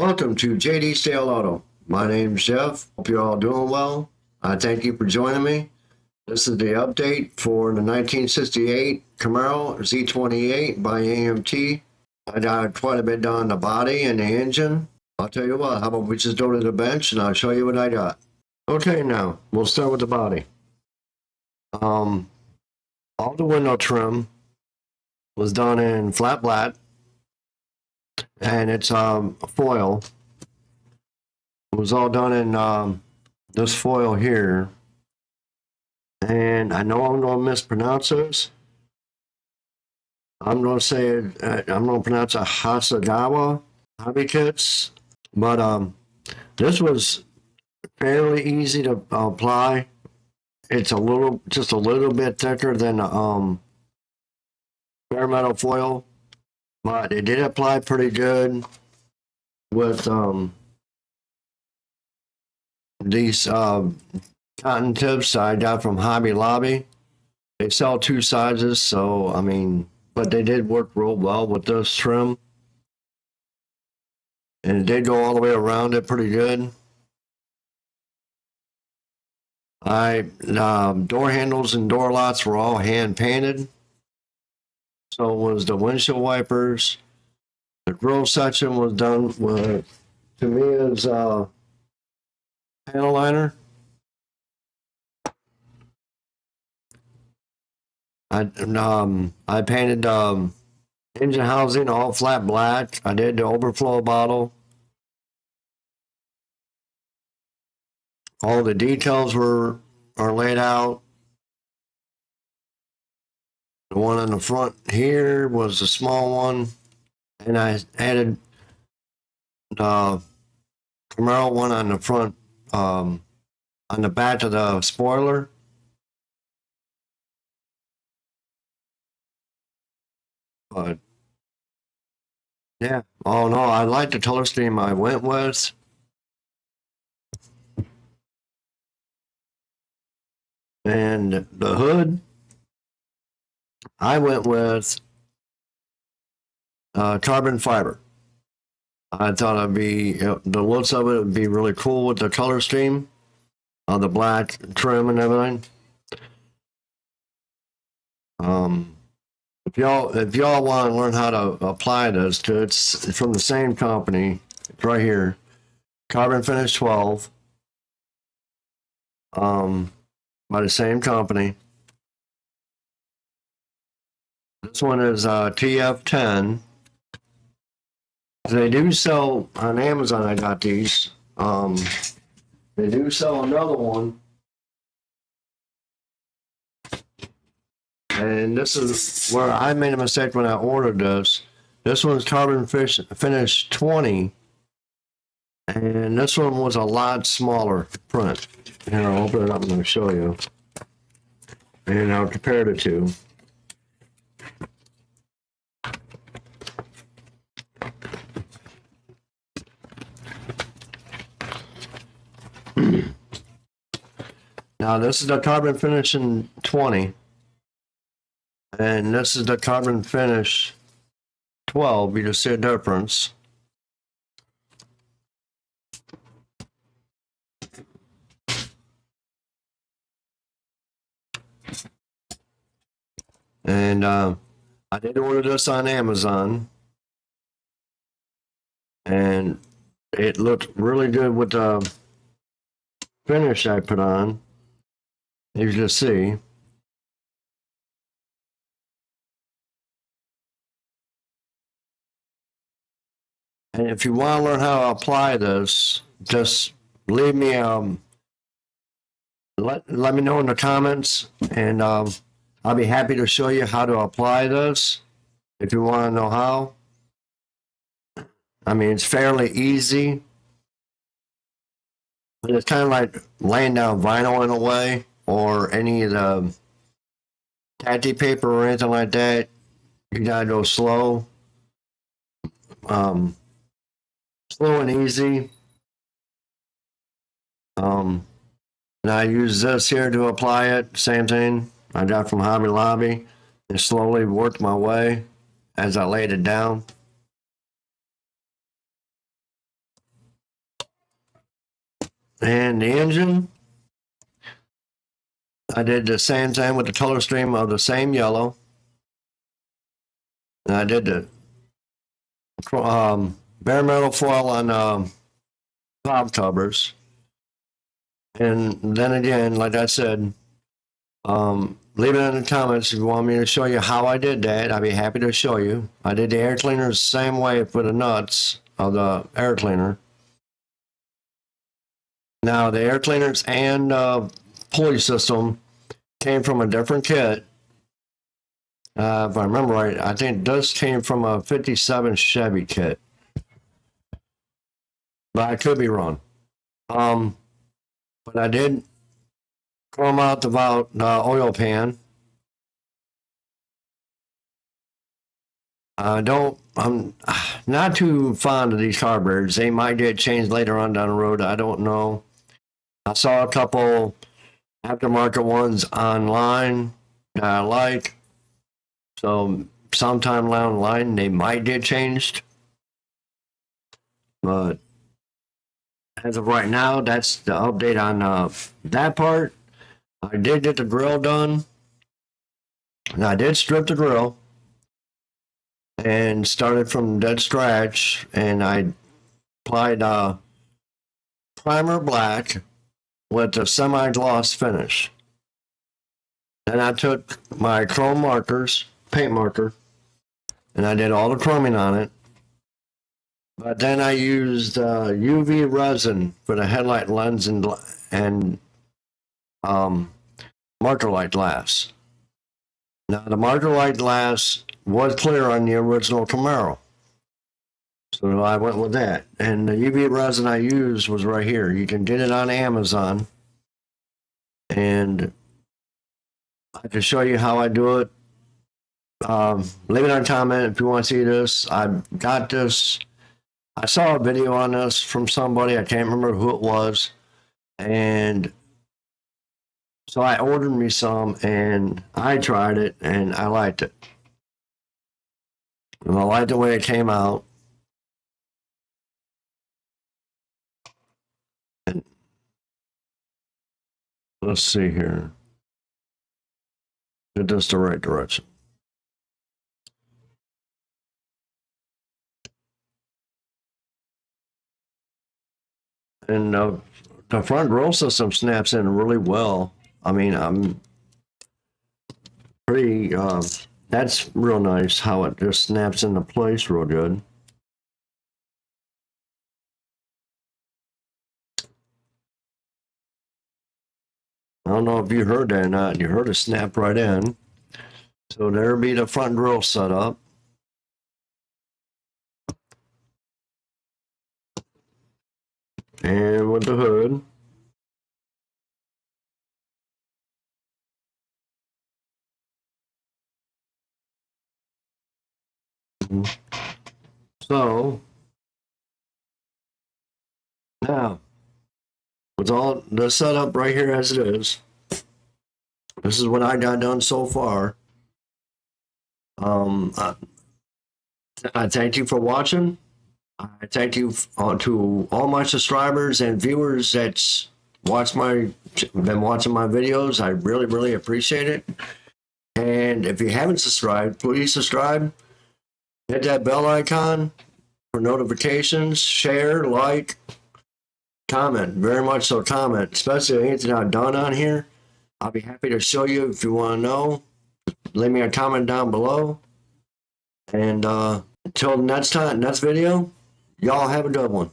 Welcome to JD Sale Auto. My name's Jeff. Hope you're all doing well. I thank you for joining me. This is the update for the 1968 Camaro Z28 by AMT. I got quite a bit done on the body and the engine. I'll tell you what, how about we just go to the bench and I'll show you what I got. Okay, now we'll start with the body. All the window trim was done in flat black, and it's foil. It was all done in this foil here, and I know I'm going to mispronounce this. I'm going to say I'm going to pronounce it Hasagawa Hobby Kits, but this was fairly easy to apply. It's just a little bit thicker than bare metal foil, but it did apply pretty good with these cotton tips I got from Hobby Lobby. They sell two sizes, so I mean, but they did work real well with this trim, and it did go all the way around it pretty good. Door handles and door locks were all hand painted. So was the windshield wipers. The grill section was done with, to me, is panel liner. I painted engine housing all flat black. I did the overflow bottle. All the details are laid out. The one on the front here was a small one, and I added the Camaro one on the front, on the back of the spoiler. But yeah, oh no, I like the color scheme I went with. And the hood, I went with carbon fiber. I thought it'd be, the looks of it would be really cool with the color scheme on the black trim and everything. If y'all want to learn how to apply this, it's from the same company. It's right here, Carbon Finish 12. By the same company. This one is TF10. They do sell on Amazon. I got these. They do sell another one, and this is where I made a mistake when I ordered this. This one's Carbon Finish 20, and this one was a lot smaller print. Here, I'll open it up and I'll show you. And I'll compare the two. Now, this is the Carbon Finish in 20. And this is the Carbon Finish 12. You just see a difference. And I did order this on Amazon, and it looked really good with the finish I put on, as you can see. And if you want to learn how to apply this, just leave me let me know in the comments, and I'll be happy to show you how to apply this if you want to know how. I mean, it's fairly easy. But it's kind of like laying down vinyl in a way, or any of the tacky paper or anything like that. You gotta go slow. Slow and easy. And I use this here to apply it. Same thing I got from Hobby Lobby, and slowly worked my way as I laid it down. And the engine, I did the same thing with the color scheme of the same yellow. And I did the bare metal foil on top covers. And then again, like I said, leave it in the comments if you want me to show you how I did that. I'd be happy to show you. I did the air cleaner the same way for the nuts of the air cleaner. Now, the air cleaners and pulley system came from a different kit. If I remember right, I think this came from a 57 Chevy kit. But I could be wrong. But I did chrome out the oil pan. I'm not too fond of these carburetors. They might get changed later on down the road. I don't know. I saw a couple aftermarket ones online that I like. So sometime down the line, they might get changed. But as of right now, that's the update on that part. I did get the grill done. And I did strip the grill and started from dead scratch. And I applied primer black with a semi-gloss finish. Then I took my chrome markers, paint marker, and I did all the chroming on it. But then I used UV resin for the headlight lens and marker light glass. Now the marker light glass was clear on the original Camaro, so I went with that. And the UV resin I used was right here. You can get it on Amazon, and I can show you how I do it. Leave it on comment if you want to see this. I got this. I saw a video on this from somebody. I can't remember who it was. And so I ordered me some and I tried it and I liked it. And I liked the way it came out. And let's see here. Get this the right direction. And the front roll system snaps in really well. I mean, I'm pretty, that's real nice how it just snaps into place real good. I don't know if you heard that or not. You heard it snap right in. So there be the front grill setup. And with the hood. So now, with all the setup right here as it is, this is what I got done so far. I thank you for watching. I thank you to all my subscribers and viewers that's been watching my videos. I really, really appreciate it. And if you haven't subscribed, please subscribe. Hit that bell icon for notifications. Share, like, comment. Very much so comment. Especially anything I've done on here. I'll be happy to show you if you want to know. Leave me a comment down below. And until the next video, y'all have a good one.